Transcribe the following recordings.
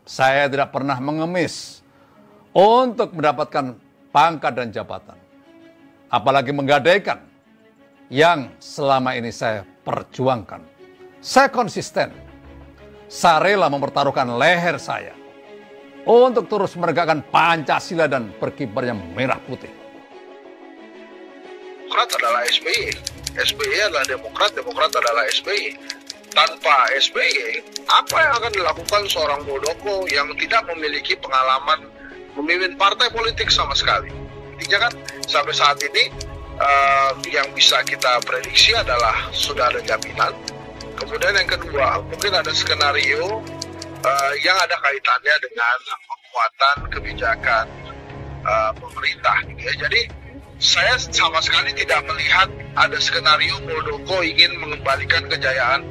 Saya tidak pernah mengemis untuk mendapatkan pangkat dan jabatan. Apalagi menggadaikan yang selama ini saya perjuangkan. Saya konsisten. Saya rela mempertaruhkan leher saya untuk terus menegakkan Pancasila dan berkibarnya merah putih. Demokrat adalah SBY. SBY adalah Demokrat, Demokrat adalah SBY. Tanpa SBY, apa yang akan dilakukan seorang Muldoko yang tidak memiliki pengalaman memimpin partai politik sama sekali? Intinya kan sampai saat ini yang bisa kita prediksi adalah sudah ada jaminan. Kemudian yang kedua, mungkin ada skenario yang ada kaitannya dengan penguatan kebijakan pemerintah. Gitu ya. Jadi saya sama sekali tidak melihat ada skenario Muldoko ingin mengembalikan kejayaan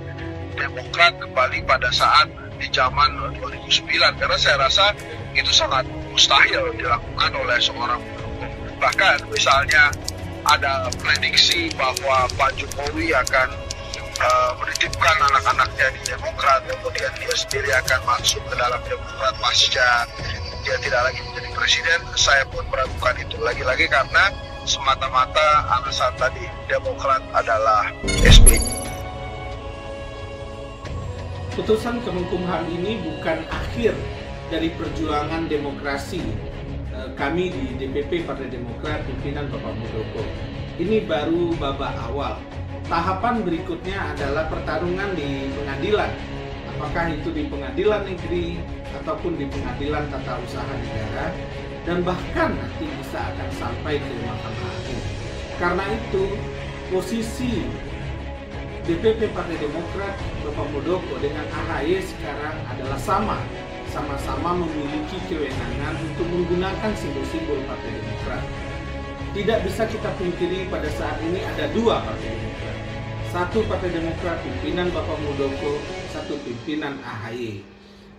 Demokrat kembali pada saat di zaman 2009, karena saya rasa itu sangat mustahil dilakukan oleh seorang Muldoko. Bahkan misalnya ada prediksi bahwa Pak Jokowi akan menitipkan anak-anaknya di Demokrat, kemudian dia sendiri akan masuk ke dalam Demokrat pasca dia tidak lagi menjadi presiden. Saya pun meragukan itu lagi-lagi karena semata-mata alasan tadi Demokrat adalah SBY. Putusan Kemenkumham ini bukan akhir dari perjuangan demokrasi kami di DPP Partai Demokrat pimpinan Bapak Muldoko. Ini baru babak awal. Tahapan berikutnya adalah pertarungan di pengadilan. Apakah itu di pengadilan negeri ataupun di pengadilan tata usaha negara, dan bahkan nanti bisa akan sampai ke Mahkamah Agung. Karena itu posisi DPP Partai Demokrat Bapak Muldoko dengan AHY sekarang adalah sama-sama memiliki kewenangan untuk menggunakan simbol-simbol Partai Demokrat. Tidak bisa kita pungkiri pada saat ini ada dua Partai Demokrat. Satu Partai Demokrat pimpinan Bapak Muldoko, satu pimpinan AHY.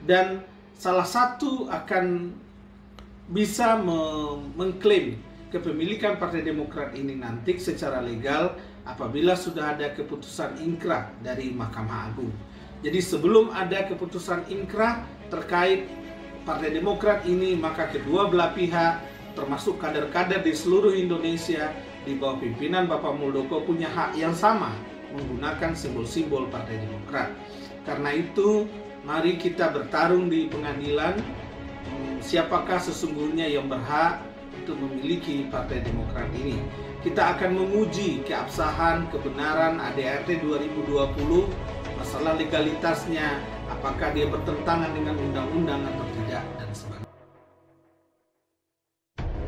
Dan salah satu akan bisa mengklaim kepemilikan Partai Demokrat ini nanti secara legal apabila sudah ada keputusan inkrah dari Mahkamah Agung. Jadi sebelum ada keputusan inkrah terkait Partai Demokrat ini, maka kedua belah pihak termasuk kader-kader di seluruh Indonesia di bawah pimpinan Bapak Muldoko punya hak yang sama menggunakan simbol-simbol Partai Demokrat. Karena itu mari kita bertarung di pengadilan, siapakah sesungguhnya yang berhak untuk memiliki Partai Demokrat ini. Kita akan menguji keabsahan, kebenaran ADART 2020, masalah legalitasnya, apakah dia bertentangan dengan undang-undang atau tidak, dan sebagainya.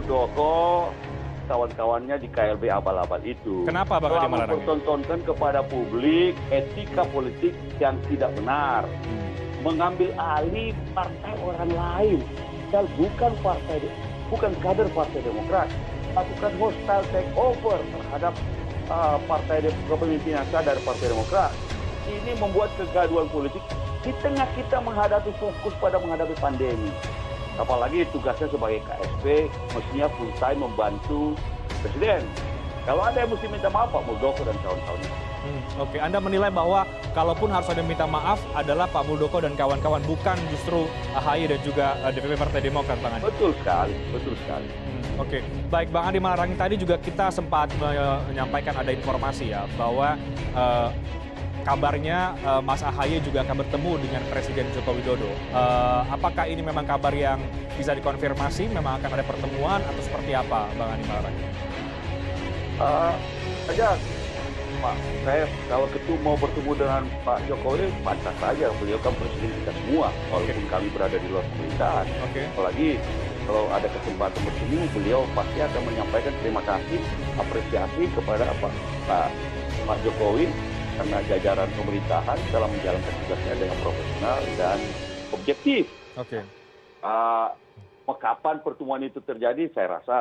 Muldoko, kawan-kawannya di KLB abal-abal itu. Kenapa Bang Adi Malarangeng? Mempertontonkan kepada publik etika politik yang tidak benar. Mengambil alih partai orang lain. Dan bukan kader Partai Demokrat. Lakukan hostile takeover terhadap partai kepemimpinan dari Partai Demokrat. Ini membuat kegaduhan politik di tengah kita fokus pada menghadapi pandemi. Apalagi tugasnya sebagai KSP mestinya full time membantu Presiden. Kalau ada yang mesti minta maaf Pak Muldoko dan kawan-kawannya. Oke, Anda menilai bahwa kalaupun harus ada minta maaf adalah Pak Muldoko dan kawan-kawan, bukan justru AHY dan juga DPP Partai Demokrat, Bang Andi? Betul sekali. Oke, baik Bang Andi Malarangeng, tadi juga kita sempat menyampaikan ada informasi ya bahwa kabarnya Mas AHY juga akan bertemu dengan Presiden Joko Widodo. Apakah ini memang kabar yang bisa dikonfirmasi, memang akan ada pertemuan atau seperti apa Bang Andi Malarangeng? Pak, saya kalau ketua mau bertemu dengan Pak Jokowi, pantas saja, beliau kan presiden kita semua, walaupun kami berada di luar pemerintahan. Apalagi kalau ada kesempatan bertemu, beliau pasti akan menyampaikan terima kasih, apresiasi kepada Pak Jokowi karena jajaran pemerintahan dalam menjalankan tugasnya dengan profesional dan objektif. Kapan pertemuan itu terjadi, saya rasa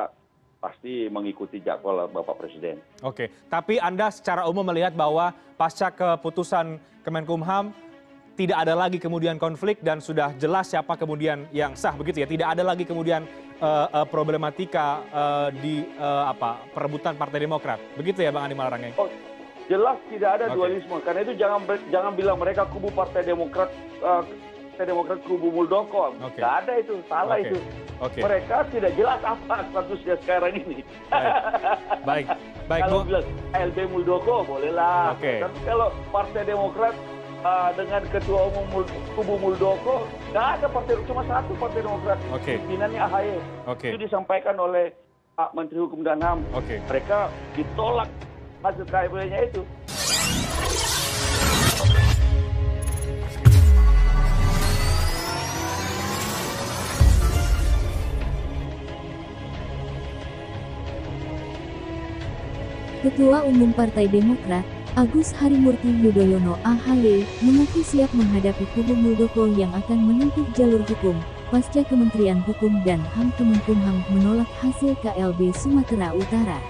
pasti mengikuti jadwal Bapak Presiden. Oke, tapi Anda secara umum melihat bahwa pasca keputusan Kemenkumham tidak ada lagi kemudian konflik dan sudah jelas siapa kemudian yang sah, begitu ya? Tidak ada lagi kemudian problematika di perebutan Partai Demokrat, begitu ya Bang Andi Malarangeng? Oh, jelas tidak ada dualisme, karena itu jangan bilang mereka kubu Partai Demokrat Partai Demokrat kubu Muldoko. Oke. Nggak ada itu, salah Oke. itu. Oke. Mereka tidak jelas apa statusnya sekarang ini. Baik. Baik, Kalau Bu. bilang LB Muldoko bolehlah. Oke. Tapi kalau Partai Demokrat dengan ketua umum kubu Muldoko, nggak ada partai, cuma satu Partai Demokrat. Oke. Pimpinannya AHY. Oke. Itu disampaikan oleh Pak Menteri Hukum dan HAM. Oke. Mereka ditolak hasil KIP-nya itu. Ketua Umum Partai Demokrat, Agus Harimurti Yudhoyono (AHY), mengaku siap menghadapi kubu Muldoko yang akan menempuh jalur hukum, pasca Kementerian Hukum dan HAM Kemenkumham menolak hasil KLB Sumatera Utara.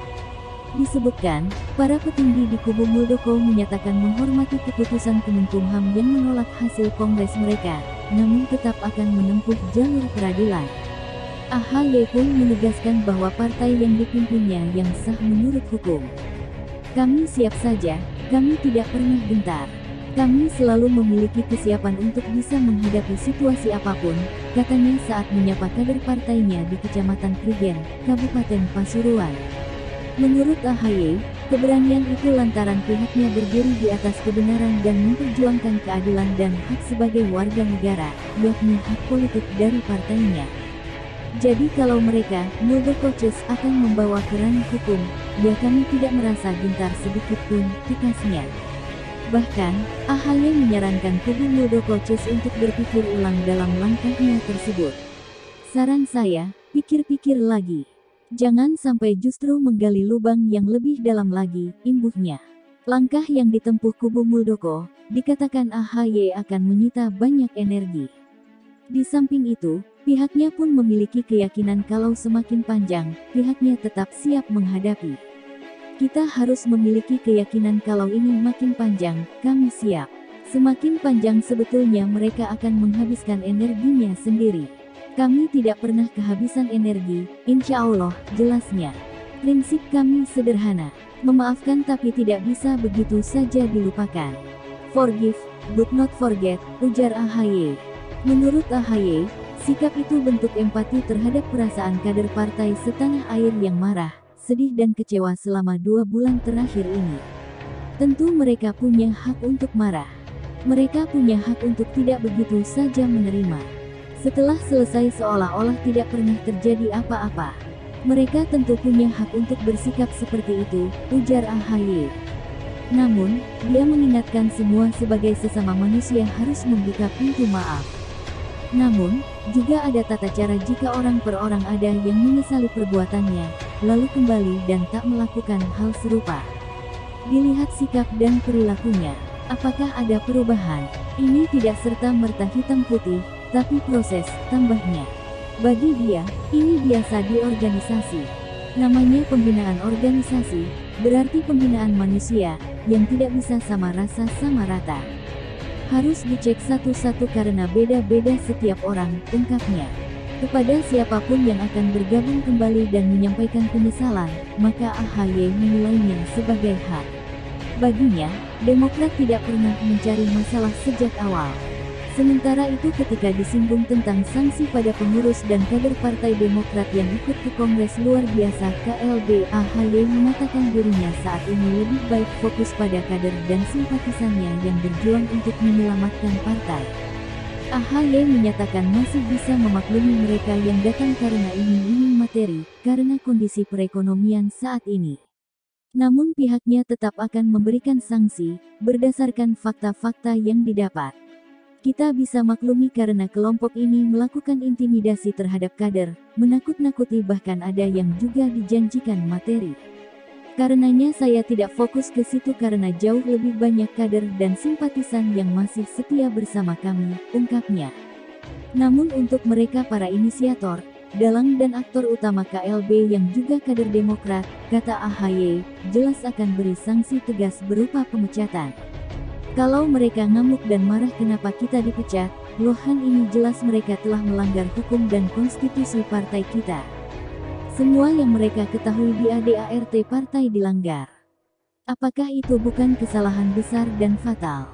Disebutkan, para petinggi di kubu Muldoko menyatakan menghormati keputusan Kemenkumham yang menolak hasil kongres mereka, namun tetap akan menempuh jalur peradilan. AHY pun menegaskan bahwa partai yang dipimpinnya yang sah menurut hukum. Kami siap saja, kami tidak pernah gentar. Kami selalu memiliki kesiapan untuk bisa menghadapi situasi apapun, katanya saat menyapa kader partainya di Kecamatan Prigen, Kabupaten Pasuruan. Menurut AHY, keberanian itu lantaran pihaknya berdiri di atas kebenaran dan memperjuangkan keadilan dan hak sebagai warga negara, yakni hak politik dari partainya. Jadi kalau mereka, Muldoko Coaches, akan membawa ke ranah hukum, ya kami tidak merasa gentar sedikit pun, tekasnya. Bahkan, AHY menyarankan kubu Muldoko Coaches untuk berpikir ulang dalam langkahnya tersebut. Saran saya, pikir-pikir lagi. Jangan sampai justru menggali lubang yang lebih dalam lagi, imbuhnya. Langkah yang ditempuh kubu Muldoko, dikatakan AHY akan menyita banyak energi. Di samping itu, pihaknya pun memiliki keyakinan kalau semakin panjang, pihaknya tetap siap menghadapi. Kita harus memiliki keyakinan kalau ini makin panjang, kami siap. Semakin panjang sebetulnya mereka akan menghabiskan energinya sendiri. Kami tidak pernah kehabisan energi, insya Allah, jelasnya. Prinsip kami sederhana, memaafkan tapi tidak bisa begitu saja dilupakan. Forgive, but not forget, ujar AHY. Menurut AHY, sikap itu bentuk empati terhadap perasaan kader partai setanah air yang marah, sedih dan kecewa selama 2 bulan terakhir ini. Tentu mereka punya hak untuk marah. Mereka punya hak untuk tidak begitu saja menerima. Setelah selesai seolah-olah tidak pernah terjadi apa-apa. Mereka tentu punya hak untuk bersikap seperti itu, ujar AHY. Namun, dia mengingatkan semua sebagai sesama manusia harus membuka pintu maaf. Namun, juga ada tata cara jika orang per orang ada yang menyesali perbuatannya, lalu kembali dan tak melakukan hal serupa. Dilihat sikap dan perilakunya, apakah ada perubahan? Ini tidak serta-merta hitam putih, tapi proses, tambahnya. Bagi dia, ini biasa di organisasi. Namanya pembinaan organisasi, berarti pembinaan manusia, yang tidak bisa sama rasa sama rata. Harus dicek satu-satu karena beda-beda setiap orang, ungkapnya. Kepada siapapun yang akan bergabung kembali dan menyampaikan penyesalan, maka AHY menilainya sebagai hak. Baginya, Demokrat tidak pernah mencari masalah sejak awal. Sementara itu ketika disinggung tentang sanksi pada pengurus dan kader Partai Demokrat yang ikut ke Kongres Luar Biasa KLB, AHY mengatakan dirinya saat ini lebih baik fokus pada kader dan simpatisannya yang berjuang untuk menyelamatkan partai. AHY menyatakan masih bisa memaklumi mereka yang datang karena iming-iming materi, karena kondisi perekonomian saat ini. Namun pihaknya tetap akan memberikan sanksi, berdasarkan fakta-fakta yang didapat. Kita bisa maklumi karena kelompok ini melakukan intimidasi terhadap kader, menakut-nakuti bahkan ada yang juga dijanjikan materi. Karenanya saya tidak fokus ke situ karena jauh lebih banyak kader dan simpatisan yang masih setia bersama kami, ungkapnya. Namun untuk mereka para inisiator, dalang dan aktor utama KLB yang juga kader Demokrat, kata AHY, jelas akan beri sanksi tegas berupa pemecatan. Kalau mereka ngamuk dan marah kenapa kita dipecat, lohan ini jelas mereka telah melanggar hukum dan konstitusi partai kita. Semua yang mereka ketahui di ADART partai dilanggar. Apakah itu bukan kesalahan besar dan fatal?